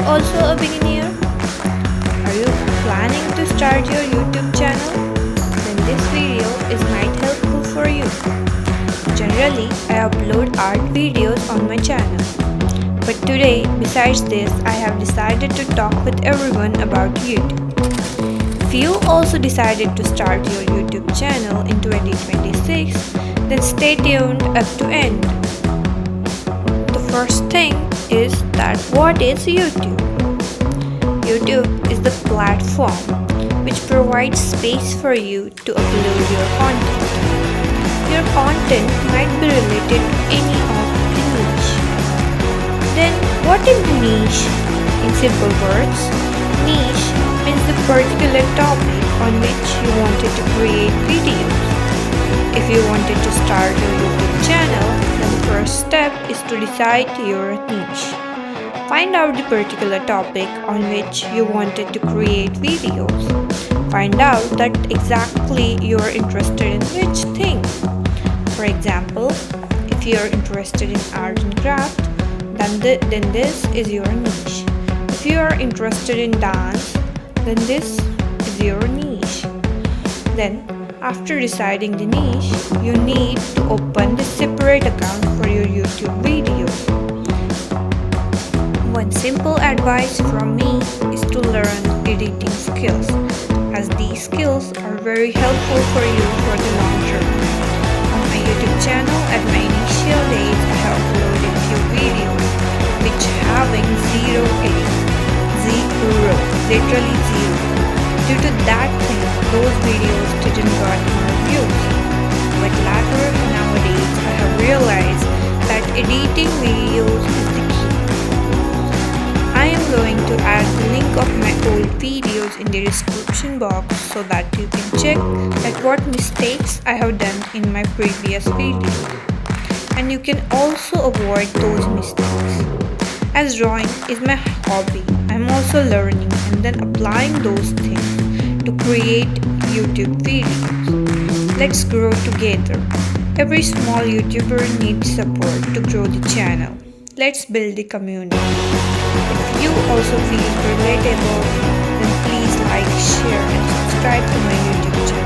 also a beginner? Are you planning to start your YouTube channel? Then this video is might helpful for you. Generally, I upload art videos on my channel. But today, besides this, I have decided to talk with everyone about YouTube. If you also decided to start your YouTube channel in 2026, then stay tuned up to end. The first thing is that what is YouTube? YouTube is the platform which provides space for you to upload your content. Your content might be related to any of the niche. Then what is niche? In simple words, niche means the particular topic on which you wanted to create videos. If you wanted to start your YouTube channel, then the first step is to decide your niche. Find out the particular topic on which you wanted to create videos. Find out that exactly you are interested in which thing. For example, if you are interested in art and craft, then this is your niche. If you are interested in dance, then this is your niche. Then, after deciding the niche, you need to open the separate account for your YouTube videos. One simple advice from me is to learn editing skills, as these skills are very helpful for you for the long term. On my YouTube channel at my initial days, I have uploaded few videos which having zero editing. Zero, literally zero. Due to that thing, those videos didn't got more views. But later, nowadays, I have realized that editing videos is the key. I am going to add the link of my old videos in the description box so that you can check at what mistakes I have done in my previous videos. And you can also avoid those mistakes. As drawing is my hobby, I am also learning and then applying those things to create YouTube videos. Let's grow together. Every small YouTuber needs support to grow the channel. Let's build the community. If you also feel relatable, then please like, share and subscribe to my YouTube channel.